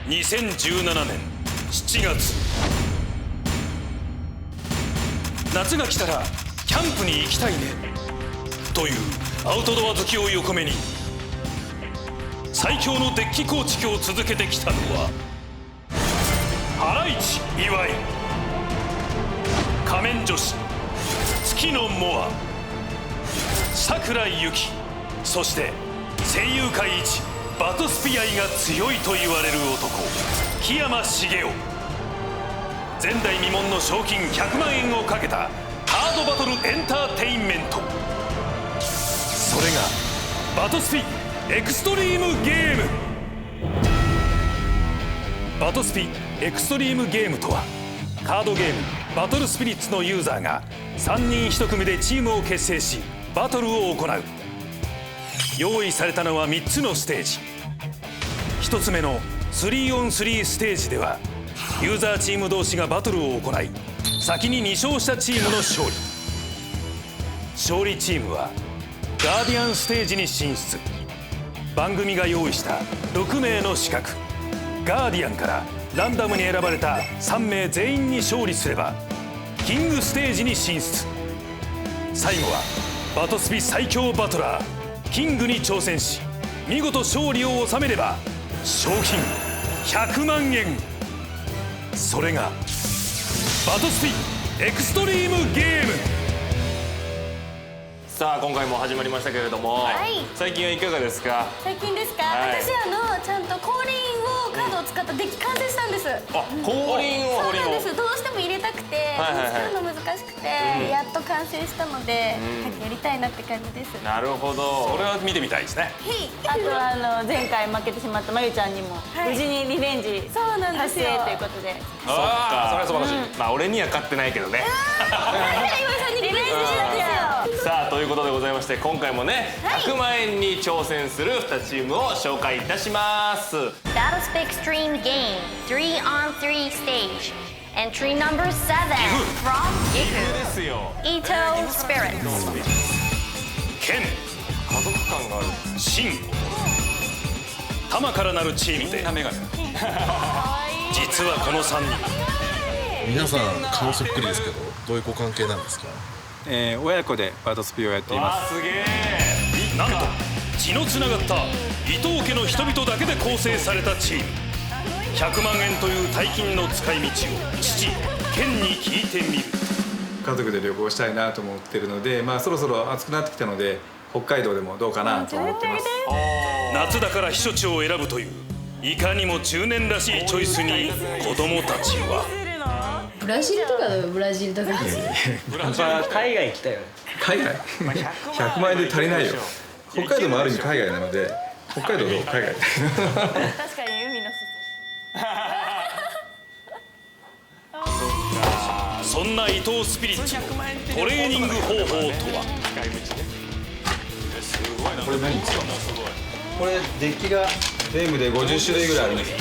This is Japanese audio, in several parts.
2017年7月、夏が来たらキャンプに行きたいねというアウトドア好きを横目に、最強のデッキ構築を続けてきたのはハライチ岩井、仮面女子月野モア、桜井由紀、そして声優界一バトスピ愛が強いと言われる男木山茂雄。前代未聞の賞金100万円をかけたハードバトルエンターテインメント、それがバトスピエクストリームゲーム。バトスピエクストリームゲームとは、カードゲームバトルスピリッツのユーザーが3人1組でチームを結成しバトルを行う。用意されたのは3つのステージ。1つ目の 3on3 ステージではユーザーチーム同士がバトルを行い、先に2勝したチームの勝利。勝利チームはガーディアンステージに進出。番組が用意した6名の資格ガーディアンからランダムに選ばれた3名全員に勝利すればキングステージに進出。最後はバトスピ最強バトラーキングに挑戦し、見事勝利を収めれば賞金100万円。それがバトスピエクストリームゲーム。さあ今回も始まりましたけれども、最近はいかがですか？最近ですか？私ちゃんと降臨をカードを使ったデッキ完成したんです。あ、降臨を。そうなんです。どうしても入れたくて使うの難しくて、やっと完成したので早くやりたいなって感じです。なるほど。それは見てみたいですね。あとは前回負けてしまったまゆちゃんにも無事にリベンジそうなんですよ達成ということで。そっか。それは素晴らしい。まあ俺には勝ってないけどね。岩井さんにリベンジしたんですよ。さあということでございまして、今回もね100万円に挑戦する2チームを紹介いたします。 Battlespin Extreme Game 3on3 Stage Entry number 7 from で Gifu すよ。 Ito Spirits 剣、家族感がある。真、玉からなるチームで、実はこの3人皆さん顔そっくりですけど、どういうご関係なんですか？親子でバトスピをやっています。すげえ。なんと血のつながった伊藤家の人々だけで構成されたチーム。100万円という大金の使い道を父健に聞いてみる。家族で旅行したいなと思ってるので、そろそろ暑くなってきたので北海道でもどうかなと思ってます。夏だから避暑地を選ぶといういかにも中年らしいチョイスに子供たちはブラジルとかだよ、ブラジルとか。海外来たよ。海外100万円で足りないよ。北海道もある意味海外なので、北海道どう？海外。確かに海のそんな伊藤スピリッツのトレーニング方法とは。これ何ですか？これデッキが全部で50種類ぐらいあるんです。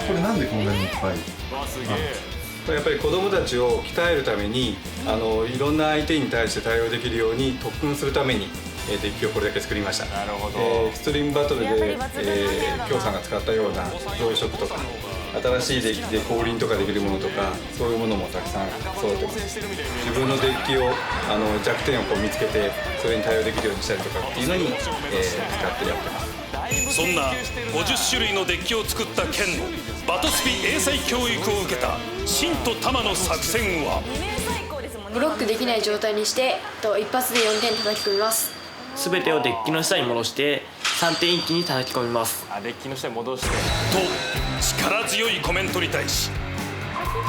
これなんでこんなにいっぱい？これやっぱり子どもたちを鍛えるためにいろんな相手に対して対応できるように特訓するためにデッキをこれだけ作りました。なるほど。エクストリームバトルで京さんが使ったような増殖とか新しいデッキで降臨とかできるものとか、そういうものもたくさん揃ってます。自分のデッキを弱点を見つけてそれに対応できるようにしたりとかっていうのに、使ってやってます。そんな50種類のデッキを作った県のバトスピ英才教育を受けた真と玉の作戦は、ブロックできない状態にして一発で4点叩き込みます。すべてをデッキの下に戻して3点一気に叩き込みます。デッキの下に戻してと力強いコメントに対し、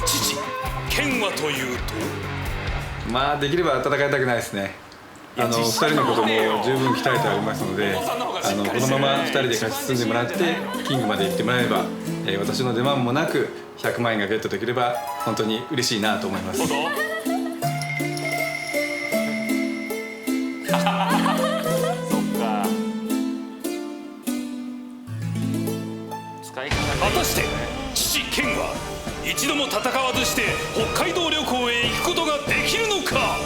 父健はというと、できれば戦いたくないですね。2人の子供を十分鍛えてありますので、このまま2人で勝ち進んでもらってキングまで行ってもらえれば、私の出番もなく100万円がゲットできれば本当に嬉しいなと思います。果たして父健は一度も戦わずして北海道旅行へ行くことができるのか。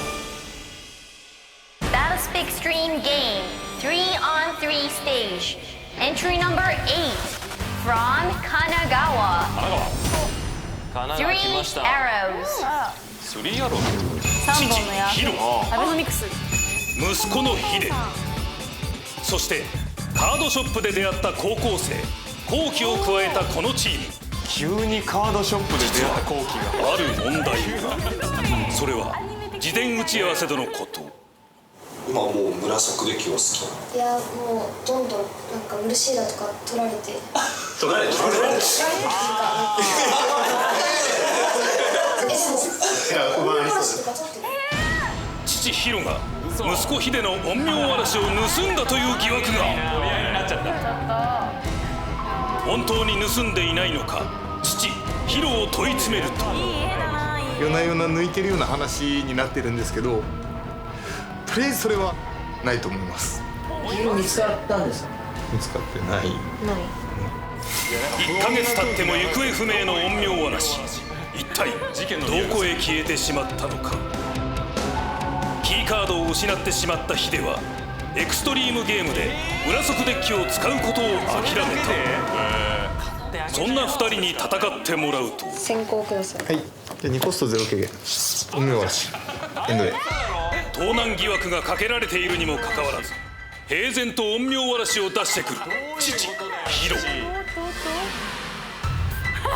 Battlespin Extreme Game 3on3 Stage Entry number 8 From Kanagawa. 神奈川来 Three ました。 arrows. スリーアロー3本の矢ヒロアベノミクス息子のヒデそしてカードショップで出会った高校生コウキを加えたこのチーム急にカードショップで出会った後期が。ある問題がそれは事前打ち合わせでのこと今もう紫で気を好き。いやもうどんどんなんかムルシーラとか取られて取られてる。父ヒロが息子ヒデの陰陽わらしを盗んだという疑惑が本当に盗んでいないのか父ヒロを問い詰めると夜な夜な抜いてるような話になってるんですけど、とりあえずそれはないと思います。ヒロ見つかったんですか？見つかってない。1ヶ月経っても行方不明の陰陽わらし一体どこへ消えてしまったのかキーカードを失ってしまったヒデはエクストリームゲームで裏側デッキを使うことを諦めたそんな2人に戦ってもらうと先行ください。はい。じゃあ2コスト0軽減。陰陽嵐。エンドへ。盗難疑惑がかけられているにもかかわらず平然と陰陽わらしを出してくる父ヒロお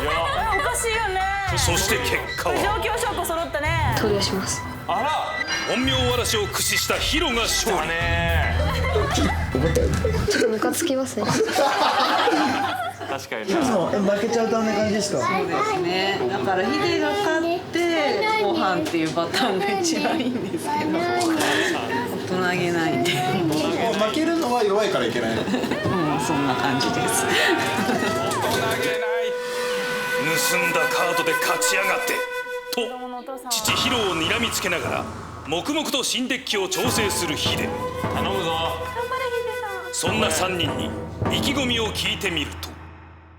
かしいよね。そして結果は状況証拠揃ったね。投了します。陰陽わらしを駆使したヒロが勝利ちょっとムカつきますね。確かにヒロさんは負けちゃうとあんな感じですか？そうですね。だからヒデが勝って後半っていうパターンが一番いいんですけど、大人げないんで。負けるのは弱いからいけないの。うん、そんな感じです。盗んだカードで勝ち上がってと父ヒロを睨みつけながら黙々と新デッキを調整するヒデ頼むぞ。そんな3人に意気込みを聞いてみると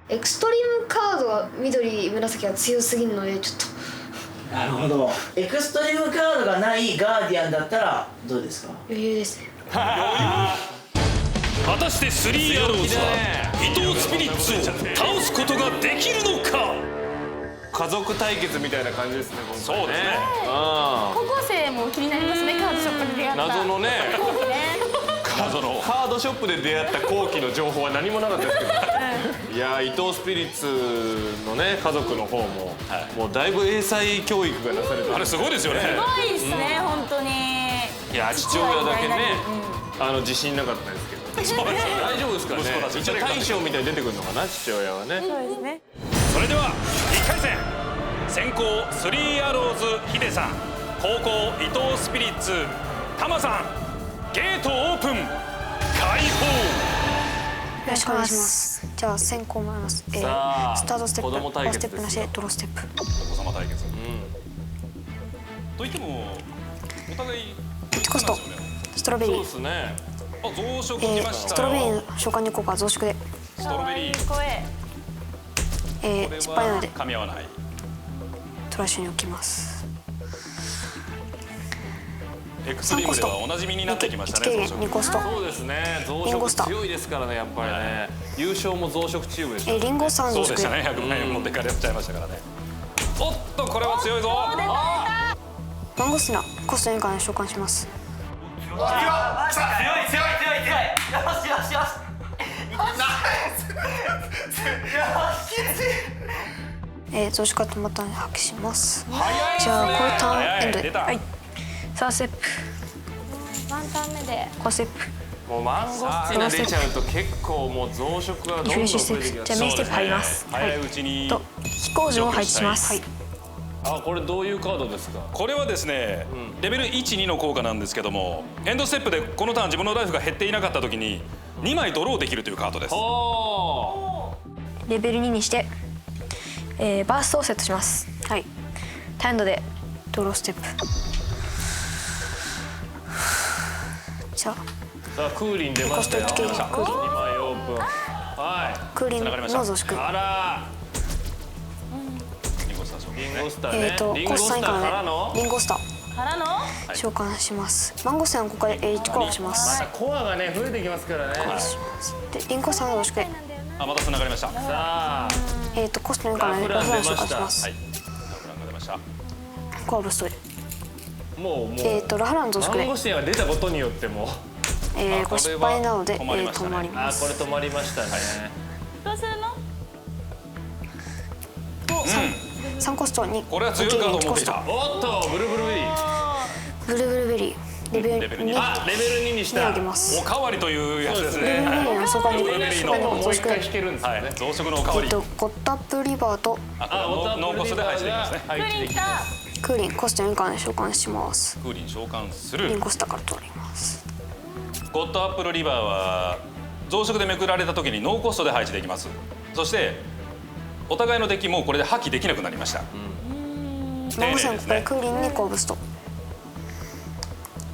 エクストリームカードが緑紫が強すぎるのでちょっとなるほど。エクストリームカードがないガーディアンだったらどうですか？余裕ですね。果たしてスリーアローズは伊藤スピリッツを倒すことができるのか家族対決みたいな感じですね。そうですね高校生も気になりますね。カードショップで出会った謎のねカードショップで出会った後期の情報は何もなかったですけどいや伊藤スピリッツのね家族の方も、もうだいぶ英才教育がなされてる。あれすごいですよね。すごいですね、本当に。いや父親だけね自信なかったですけど大丈夫ですかね。一応大将みたいに出てくるのかな父親はね。そうですね。それでは1回戦先攻スリーアローズヒデさん後攻伊藤スピリッツタマさんゲートオープン開放よろしくお願いします。じゃあ先行参ります。スさあタートステップ、子供対ファーステップなし決ですよでドローステップ。お子様対決といってもお互い1コストストロベリー。そうですね。増殖きましたストロベリーの召喚2効果増殖でストロベリー声。失敗なので噛み合わないトラッシュに置きます。エクストリームではおなじみになってきましたね。増殖2コストそうですね。増リンゴスター殖強いですからねやっぱりね。優勝も増殖チームでしたね。リンゴさん増殖そうでしたね。100万円持ってかれちゃいましたからね。おっとこれは強いぞ。マンゴスティナコスト2から召喚します。強い。よしよしよし。増殖カットボタンに発揮します。じゃあこれターンエンドで。はい。サーステップ。ワンターン目でコーステップ。もうマンゴスティナ出ちゃうと結構もう増殖がどんどん増えてきます。じゃあメインステップ入ります。早いうちにと飛行場を配置します。はい。これどういうカードですか？これはですね、レベル1、2の効果なんですけどもエンドステップでこのターン自分のライフが減っていなかった時に2枚ドローできるというカードです。レベル2にしてバーストをセットします。はい。ターンエンドでドローステップ。じゃあさあクーリン出ましたよ。2枚オープン。はい。クーリンの増殖。あら。リンゴスターね。コスト3からのリンゴスターからの召喚します。マンゴスティナここで1コアします。またコアがね増えてきますからね。でリンゴスターの増殖であ、また繋がりました。さあ、コスト4からラフラン召喚します。はい、ラフランが出ました。コアブストでもうラフラン増殖で暗号視点が出たことによってもこれ失敗なので止まります。これ止まりましたね。どうするの3コストにこれは強いかと思っていた。おっとブルブルベリーブルブルベリーレベル2レベル2にした上げます。おかわりというやつですレベルね。 2の相関にブルベリーのもう一回引けるんですね。増殖のおかわり。ゴッタップリバーとノーコストで配置できますね。クーリンコスト4から召喚します。クーリン召喚する。リンコスタから取ります。ゴッドアップルリバーは増殖でめくられた時にノーコストで配置できます。そしてお互いのデッキもこれで破棄できなくなりました。マンゴさんここでクーリンにコーブスト。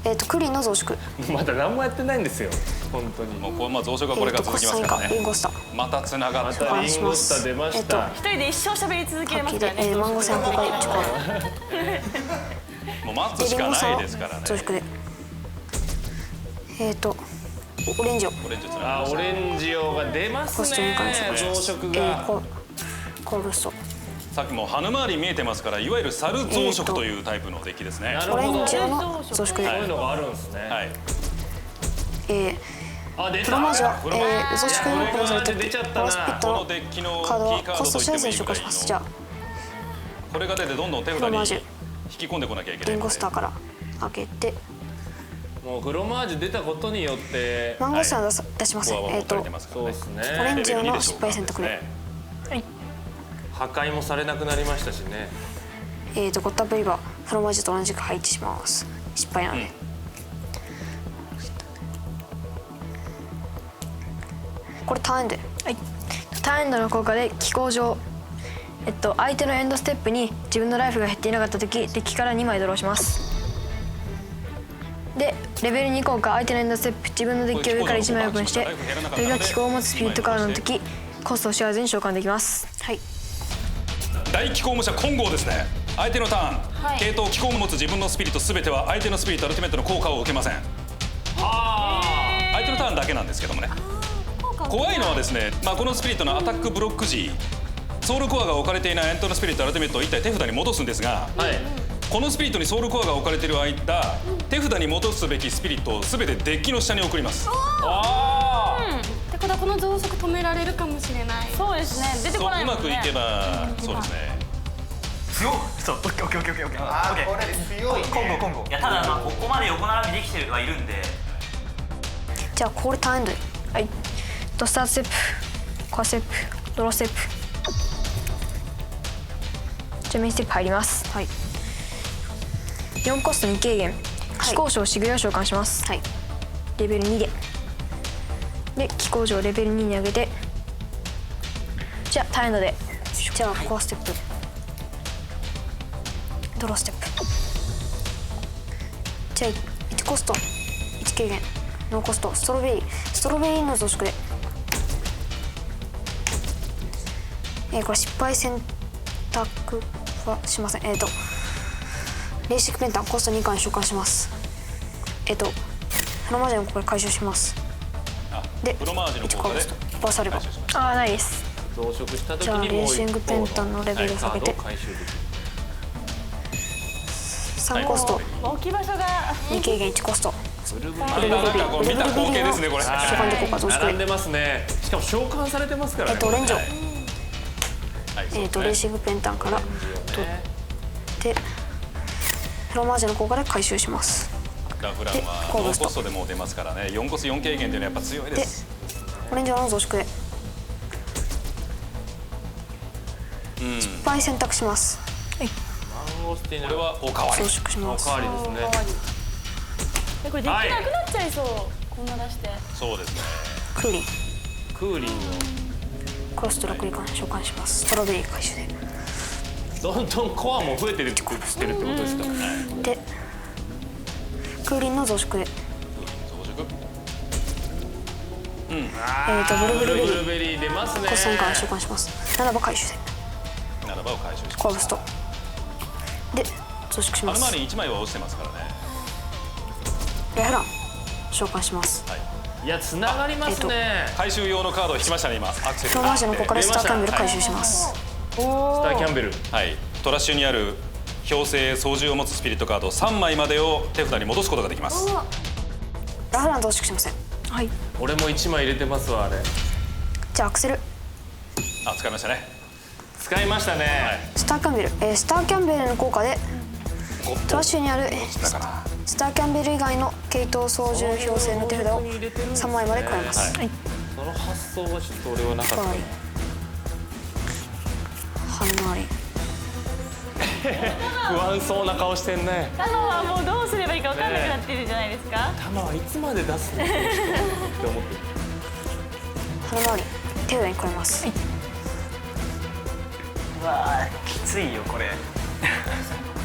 クーリンの増殖。まだ何もやってないんですよ。本当に。もう増殖がこれから続きますからね。リンゴスタ。またつながった。リンゴスタ出ました。一人で一生喋り続けれますからね。マンゴさんここで1個。もう待つしかないですからね。増殖で。オレンジオ。オレンジオが出ますね。増殖が。コーブスト。さっきも羽回り見えてますから、いわゆる猿増殖というタイプのデッキですね。オレンジオの増殖で。そういうのがあるんですね。はい。フロマージュは増殖に殺されて出ちゃっパラスピットのカードはコスト知らずに召喚します。じゃあこれが出てどんどん手札に引き込んでこなきゃいけない。リンゴスターから開けて。もうフロマージュ出たことによってマンゴスター出しません。そうですね。オレンジオの失敗選択で。破壊もされなくなりましたしね。ゴッタブリバーフロマージュと同じく配置します。失敗なので。これターンエンド。ターンエンドの効果で機構上相手のエンドステップに自分のライフが減っていなかった時、デッキから2枚ドローします。でレベル2効果相手のエンドステップ自分のデッキを上から1枚オープンして、それが機構を持つスピリットカードの時コストを知らずに召喚できます。はい。大機構武者混合ですね。相手のターン、系統機構を持つ自分のスピリットすべては相手のスピリットアルティメットの効果を受けません。相手のターンだけなんですけどもね。怖いのはですね、このスピリットのアタックブロック時、ソウルコアが置かれていないエントのスピリットアルティメットを一体手札に戻すんですが、このスピリットにソウルコアが置かれている間、手札に戻すべきスピリットをすべてデッキの下に送ります。ってことはこの増殖止められるかもしれない。そうですね。出てこないもんね。うまくいけばそうですね。強っ。そう。オッケー。これ強いね。コンゴ。いやただここまで横並びできてはいるんで。じゃあこれターンエンドで。はい。スタートステップ、コアステップ、ドローステップ。じゃあメインステップ入ります。はい。4コスト2軽減。気候賞しぐれを召喚します。はい。レベル2で。で気候上レベル2に上げて。じゃあターンエンドで。じゃあコアステップ。ドローステップ。じゃあ1コスト1軽減。ノーコストストロベリーの増殖で。これ失敗選択はしません。レーシックペンタンコスト2回召喚します。フロマージュのここで回収します。で1コアコストバーサルバーないです。増殖した時じゃあにレーシングペンタンのレベルを下げて3コスト置き場所が2軽減1コスト。見た光景ですねこれ。召喚で効果増殖で並んでますね。しかも召喚されてますからね。オレンジをレーシングペンタンから取ってフロマージュの効果で回収します。ラフランはノーコストでも出ますからね。4コス4軽減というのはやっぱ強いです。オレンジの増殖で失敗選択します。これはおかわり。増殖します。おかわりですね。これできなくなっちゃいそう。こんな出して。そうですね。クーリンのコスト6以下召喚します。ストロベリー回収で。どんどんコアも増えてるってことですか。でクーリンの増殖で。ブルベリー出ますね。コスト2から召喚します。7番回収で。7番を回収します。コアブストで増殖します。周りに1枚は落ちてますからね。レフラン召喚します。いやつながりますね。回収用のカードを引きましたね今。アクセル。ローマ字のここからスターキャンベル回収します。スターキャンベル。はい。トラッシュにある強制操縦を持つスピリットカード3枚までを手札に戻すことができます。ラフラン増殖しません。はい。俺も1枚入れてますわあれ。じゃあアクセル。あ、使いましたね。使いましたね。スターキャンベル、スターキャンベルの効果でトラッシュにあるスターキャンベル以外の系統操縦表性の手札を3枚まで加えます。はい。その発想はちょっと俺はなかった。はまり。不安そうな顔してんね。タマはもうどうすればいいか分かんなくなってるじゃないですか。タマはいつまで出すのって思ってる。はまり手札に加えます。うわあきついよこれ。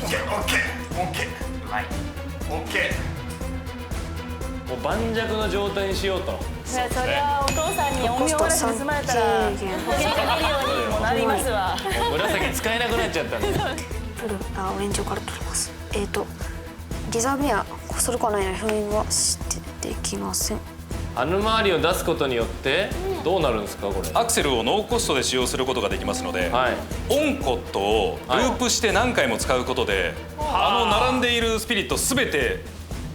オッケーオッケーオッケー。はい。オッケもう盤石の状態にしようと。それはお父さんに陰陽話盗まれたら保険かけるようにもなりますわ。紫使えなくなっちゃったんで。オレンジをから取ります。リザーブにはそれかないの封印はしてできません。アヌマーリを出すことによってどうなるんですかこれ。アクセルをノーコストで使用することができますので、オンコットをループして何回も使うことで、並んでいるスピリットすべて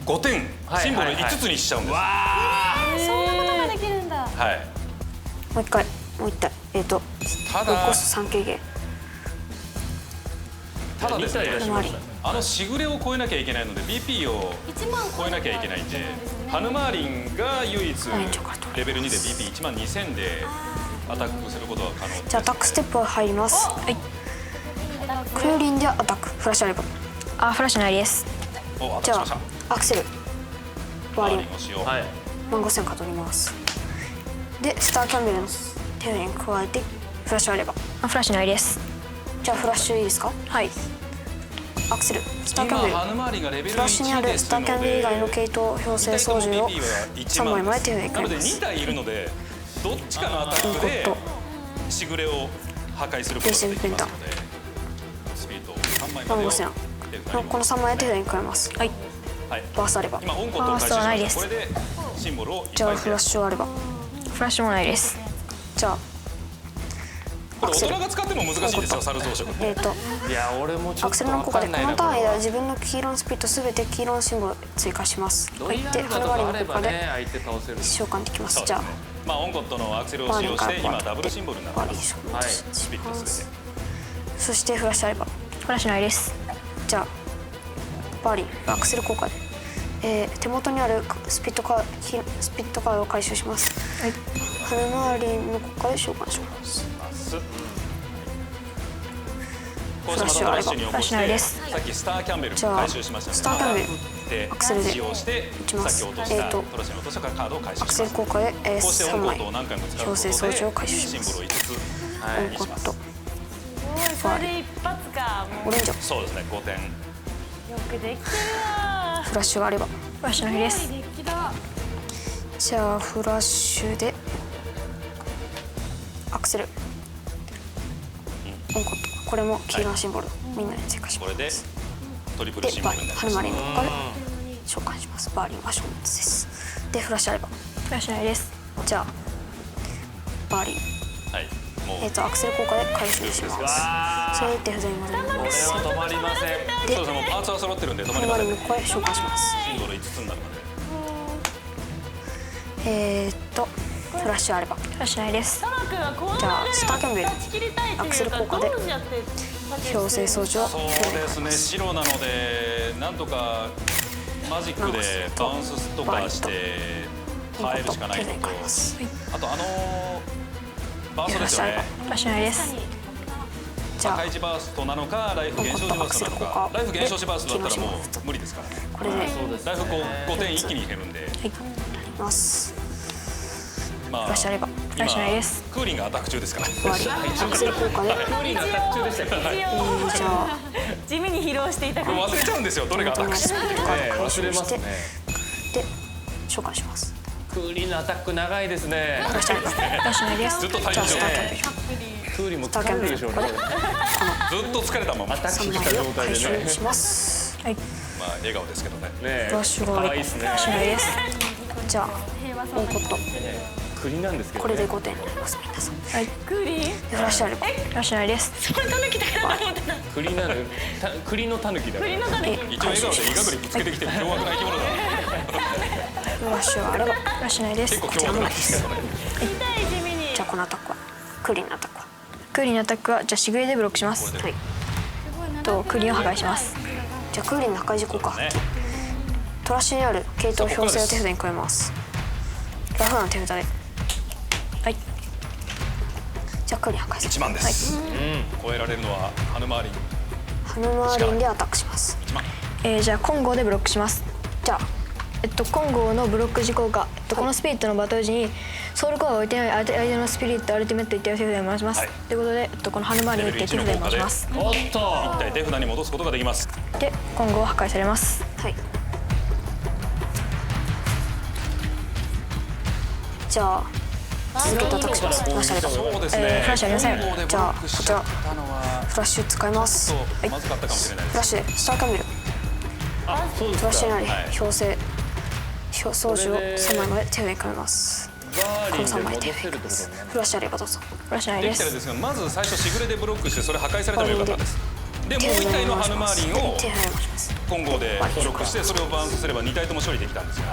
5点シンボル5つにしちゃうんです。そんなことができるんだ。はい。もう一回もう一体ただコスト3軽減。ただですね、しぐれを超えなきゃいけないので BP を超えなきゃいけないんで、ハヌマーリンが唯一レベル2で BP1万2000でアタックすることは可能です。じゃあアタックステップは入ります。はい。クーリンでアタックフラッシュあれば。あ、フラッシュないです。じゃあアクセルワーリン万5000か取ります。でスターキャンベルの手札に加えてフラッシュあれば。あ、フラッシュないです。じゃあフラッシュいいですか。はい。アクセルスターキャンベルフラッシュにあるスターキャンベル以外の系統表性操縦を3枚まで手札に加えます。なので2体いるのでどっちかのアタックでしぐれを破壊することができますので、スピリットを3枚までをこの3枚手札に加えます。はい。バースあれば。今オンコットを回収しました。これでシンボルをじゃあフラッシュあれば。フラッシュもないです。じゃあこれ大人が使っても難しいですよ、サル増殖。いや俺もちょっとアクセルの効果でこのターンで自分の黄色のスピリットすべて黄色のシンボル追加します。はい。でハルバリの効果で召喚できます。じゃあオンコットのアクセルを使用して今ダブルシンボルになってます。スピリットすべて。そしてフラッシュあれば。フラッシュないです。じゃあバーリーアクセル効果で、手元にあるスピットカードを回収します。はい。ハヌマーリンの効果で召喚します。フラッシュあれば。フラッシュないです。さっきスターキャンベル回収しましたね。スターキャンベルアクセルで打ちます。アクセル効果で3枚強制操縦を回収します。オンコットそれで一発か。オレンジ。そうですね、5点。よくできてるわ。フラッシュがあれば。フラッシュの日です。じゃあフラッシュでアクセルオンコット。これも黄色のシンボルみんなに追加します。これでトリプルシンボルになります。ハルマリンの効果で召喚します。バーリンは消滅です。でフラッシュあれば。フラッシュないです。じゃあバーリンアクセル効果で回収します。それで手札に戻ります。止まりません。でパーツは揃ってるんで止まりません。ハルマリンの効果で召喚します。シンボル5つになるまで。フラッシュあれば。フラッシュないです。じゃあスターキャンベルアクセル効果で強制操縦をそうですね、白なのでなんとかマジックでバウンスとかして耐えるしかないのと、あとバーストですよね。フラッシュないです。じゃあ開示バーストなのかライフ減少時バーストなのか。ライフ減少時バーストだったらもう無理ですからね。これでライフ5点一気に減るんで。はい、やります。フラッシュあれば。フラッシュないです。クーリンがアタック中ですから。アクセル効果で。クーリンがアタック中でしたっけ。じゃあ地味に疲労していたから。忘れちゃうんですよ、どれがアタックしてるか。忘れますね。で召喚します。クーリンのアタック長いですね。フラッシュあれば。フラッシュないです。ずっと大丈夫。スターキャンベル。クーリンも疲れるでしょうね。ずっと疲れたまま。アタックした状態でね。します。はい。まあ笑顔ですけどね。フラッシュがあれば。フラッシュないです。じゃあオンコット。栗なんですけど、これで5点になります皆さん。はい。栗？フラッシュあれば。フラッシュないです。それタヌキだからと思ってた。栗のタヌキだから。栗のタヌキ。一応笑顔でイガグリぶつけてきてる凶悪な生き物だ。フラッシュはあれば。フラッシュないです。結構凶悪な生き物だね。じゃあこのアタックはクーリーのアタックは。クーリーのアタックはじゃあしぐれでブロックします。はい。クーリーを破壊します。じゃあクーリーの破壊時効果。トラッシュにある系統表性を手札に加えます。ラフな手札で。はい。じゃあクーリー破壊する。1万です。超えられるのはハヌマーリン。ハヌマーリンでアタックします。じゃあ金剛でブロックします。じゃあ金剛のブロック時効果。このスピリットのバトル時にソウルコアが置いてない相手のスピリットアルティメット一体を手札に回します。ということでこのハヌマーリンを一体手札に回します。おっと一体手札に戻すことができます。で金剛は破壊されます。はい。じゃあ続けてアタックします。フラッシュあれば。そうですね。フラッシュありません。じゃあこちらフラッシュ使います。はい。フラッシュでスターキャンベル。フラッシュになり表性装置を3枚まで手札に加えます。この3枚手札に加えます。フラッシュあればどうぞ。フラッシュないです。できたらですがまず最初しぐれでブロックしてそれ破壊されてもよかったんです。でもう1体のハヌマーリンを金剛でブロックしてそれをバウンスすれば2体とも処理できたんですよ。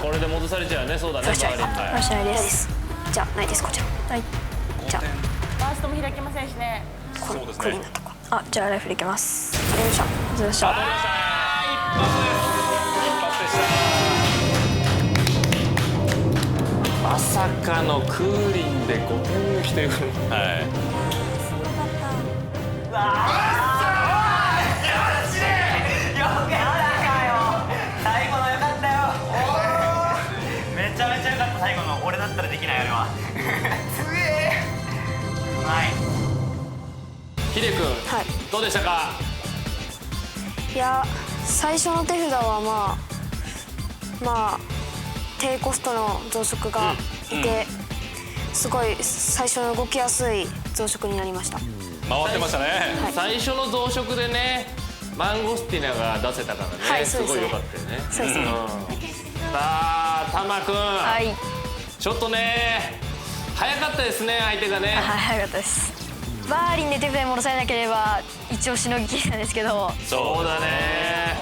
これで戻されちゃうね。そうだね。フラッシュないです。じゃあないですこちら。はい。じゃあバーストも開けませんしね。これクリーンなとこ。あじゃあライフでいけます。ありました。ずらした。一発でした。まさかのクーリンで5点にしてくる。はい。うわ最後のよかったよ。めちゃめちゃよかった。最後の俺だったらできないあれは。つえー。はい。ヒデ君、どうでしたか？いや最初の手札はまあ低コストの増殖がいて、すごい最初の動きやすい増殖になりました。回ってましたね。最初の増殖でねマンゴスティナが出せたからね、すごい良かったよね。そうですね。さあタマ君、ちょっとね早かったですね相手がね。早かったです。バーリンで手札に戻されなければ一応しのぎきれたんですけど。そうだね。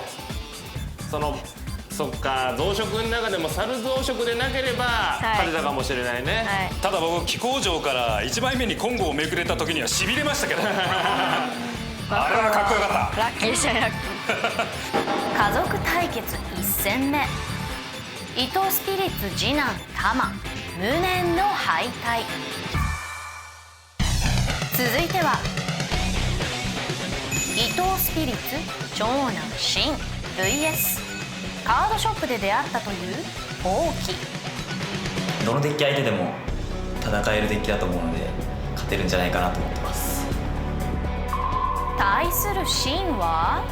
そっか増殖の中でも猿増殖でなければ勝てたかもしれないね。ただ僕気候城から1枚目に金剛をめくれた時にはしびれましたけど。あれはかっこよかった。ラッキーでしたね。ラッキ家族対決1戦目、伊藤スピリッツ次男タマ無念の敗退。続いては伊藤スピリッツ長男シン VS カードショップで出会ったという王毅。どのデッキ相手でも戦えるデッキだと思うので勝てるんじゃないかなと思ってます。対するシンは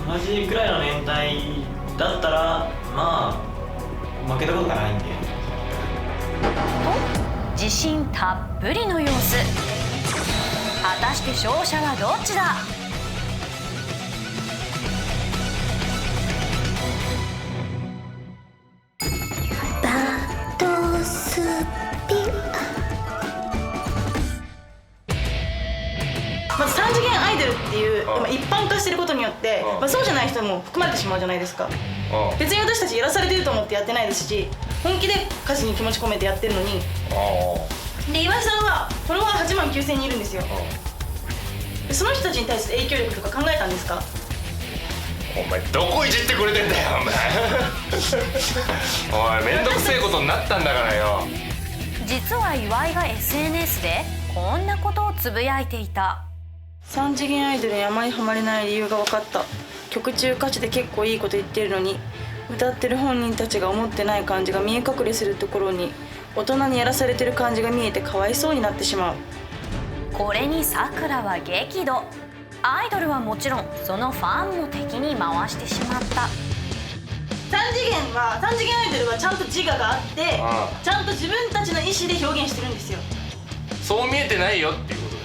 同じくらいの年代だったらまあ負けたことがないんで。と自信たっぷりの様子。果たして勝者はどっちだ？バトスピまず3次元アイドルっていう一般化してることによって、そうじゃない人も含まれてしまうじゃないですか。別に私たちやらされてると思ってやってないですし、本気で歌詞に気持ち込めてやってるのに。で岩井さんはフォロワー8万9000人いるんですよ。その人たちに対して影響力とか考えたんですか？お前どこいじってくれてんだよお前。おいめんどくせえことになったんだからよ。実は岩井が SNS でこんなことをつぶやいていた。3次元アイドルにあまりハマれない理由が分かった。曲中歌詞で結構いいこと言ってるのに歌ってる本人たちが思ってない感じが見え隠れするところに大人にやらされてる感じが見えてかわいそうになってしまう。これにさくらは激怒。アイドルはもちろんそのファンも敵に回してしまった。3次元アイドルはちゃんと自我があってちゃんと自分たちの意思で表現してるんですよ。そう見えてないよっていうことで。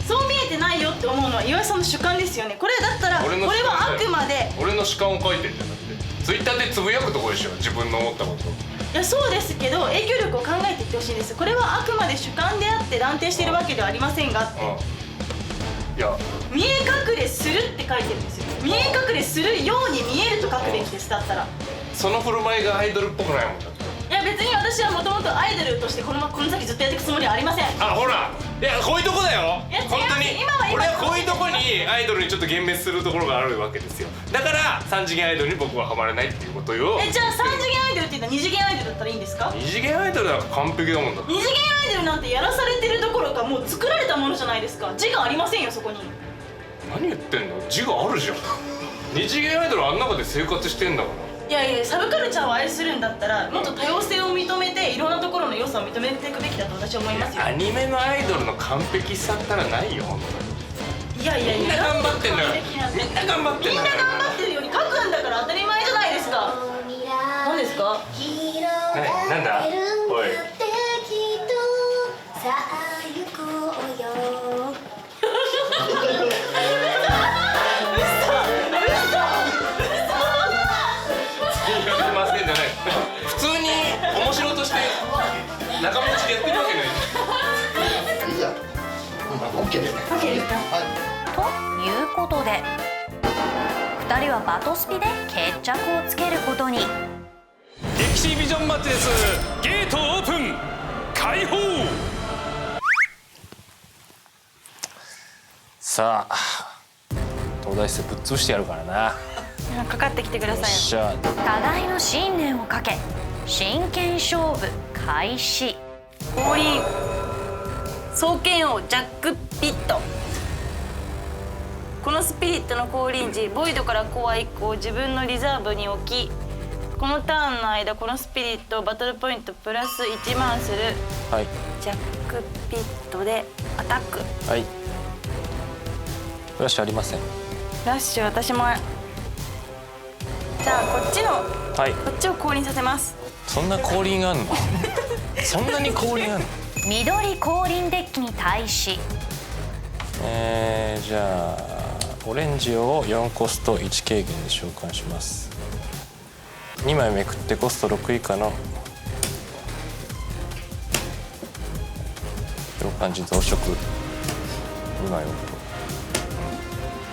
そう見えてないよって思うのは岩井さんの主観ですよね。これだったらこれはあくまで俺の主観を書いてんじゃなくてツイッターでつぶやくとこでしょ、自分の思ったこと。いやそうですけど、影響力を考えていってほしいんです。これはあくまで主観であって断定しているわけではありませんがって。いや見え隠れするって書いてるんですよ。見え隠れするように見えると書くべきです。だったらその振る舞いがアイドルっぽくないもんだ。いや別に私はもともとアイドルとしてこの先ずっとやっていくつもりはありません。あ、ほら、いやこういうとこだよ。いや違う、本当に今は俺はこういうとこにアイドルにちょっと幻滅するところがあるわけですよ。だから3次元アイドルに僕はハマれないっていうことよ。じゃあ3次元アイドルって言ったら2次元アイドルだったらいいんですか。2次元アイドルは完璧だもんだ。2次元アイドルなんてやらされてるどころかもう作られたものじゃないですか。自我ありませんよそこに。何言ってんの、自我あるじゃん。2次元アイドルあん中で生活してんだから。いやいや、サブカルチャーを愛するんだったらもっと多様性を認めていろんなところの良さを認めていくべきだと私は思いますよ。アニメのアイドルの完璧さったらないよ、本当に。いやいやいや、みんな頑張ってんだよ。みんな頑張ってんだよ。みんな頑張ってるように書くんだから当たり前じゃないですか。何ですか。なんだ。おい。普通に面白として仲間内でやってるわけない。いいや。オッケー。ということで2人はバトスピで決着をつけることに。歴史ビジョンマッチです。ゲートオープン開放。さあ東大生ぶっ潰してやるからな。かかってきてください。しゃ互いの信念をかけ真剣勝負開始。降臨双剣王ジャックピット。このスピリットの降臨時、ボイドからコア1個を自分のリザーブに置き、このターンの間このスピリットをバトルポイントプラス1万する、はい、ジャックピットでアタック。はい。フラッシュありません。ラッシュ私も。じゃあこっちの、はい、こっちを降臨させます。そんな降臨あんのそんなに降臨あんの。緑降臨デッキに対しじゃあオレンジを4コスト1軽減で召喚します。2枚めくってコスト6以下の召喚時増殖2枚を。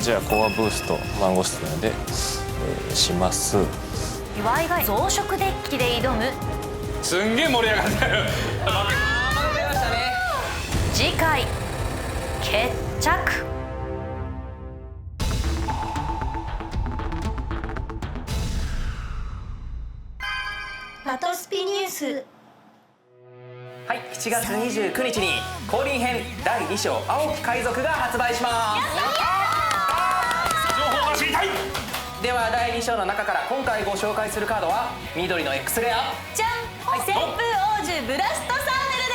じゃあコアブーストマンゴスティナで、します。岩井が増殖デッキで挑む。すんげえ盛り上がったよ。次回決着。バトスピニュース。はい、7月29日に降臨編第2章青き海賊が発売します。情報が知りたい。では第2章の中から今回ご紹介するカードは緑の X レアじゃん、はい、旋風王獣ブラストサーネルで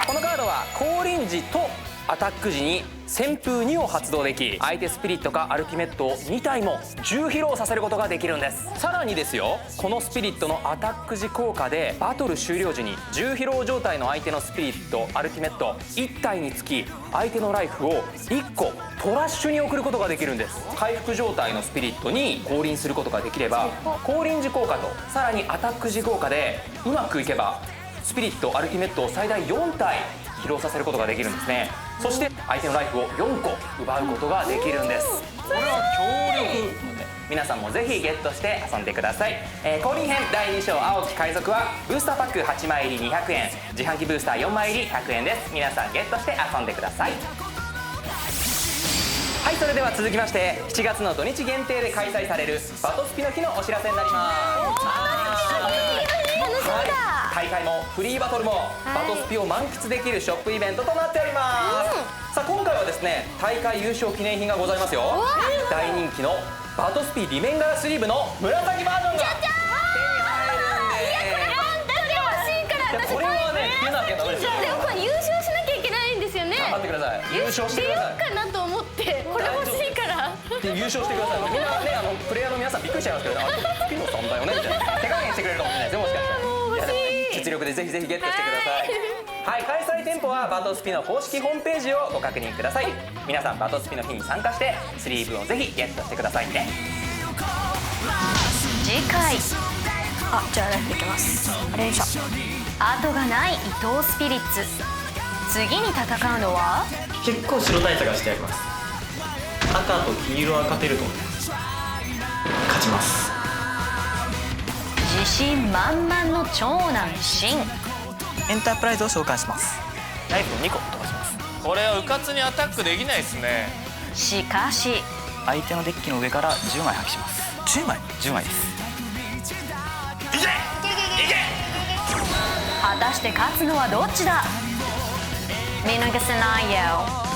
す。このカードは降臨時とアタック時に旋風2を発動でき、相手スピリットかアルティメットを2体も10披露させることができるんです。さらにですよ、このスピリットのアタック時効果でバトル終了時に10披露状態の相手のスピリットアルティメット1体につき相手のライフを1個トラッシュに送ることができるんです。回復状態のスピリットに降臨することができれば、降臨時効果とさらにアタック時効果でうまくいけばスピリットアルティメットを最大4体披露させることができるんですね。そして相手のライフを4個奪うことができるんです。これは強力。皆さんもぜひゲットして遊んでください。降臨編第2章青き海賊はブースターパック8枚入り200円、自販機ブースター4枚入り100円です。皆さんゲットして遊んでください。はい、それでは続きまして7月の土日限定で開催されるバトスピの日のお知らせになります。大会もフリーバトルもバトスピを満喫できるショップイベントとなっております。さあ今回はですね、大会優勝記念品がございますよ。大人気のバトスピリメンガラスリーブの紫バージョンが手に入るんで。これはね、言うなきゃダメですよ。でもこれ優勝しなきゃいけないんですよね。頑張ってください。優勝してください。出ようかなと思ってこれ欲しいから。優勝してください。みんなね、プレイヤーの皆さんびっくりしちゃいますけど、スピノさんだよねみたいな手加減してくれるかもしれないですよ、もしかしたら。実力でぜひぜひゲットしてください。はい、開催店舗はバトスピの公式ホームページをご確認ください。皆さんバトスピの日に参加してスリーブをぜひゲットしてくださいね。次回。じゃあライフいきます。連射。後がない伊藤スピリッツ。次に戦うのは結構白対策がしてあります。赤と黄色は勝てると思います。勝ちます。自信満々の長男シン。エンタープライズを召喚します。ナイフを2個飛ばします。これはうかつにアタックできないですね。しかし相手のデッキの上から10枚破棄します。10枚です。果たして勝つのはどっちだ。見逃せないよ。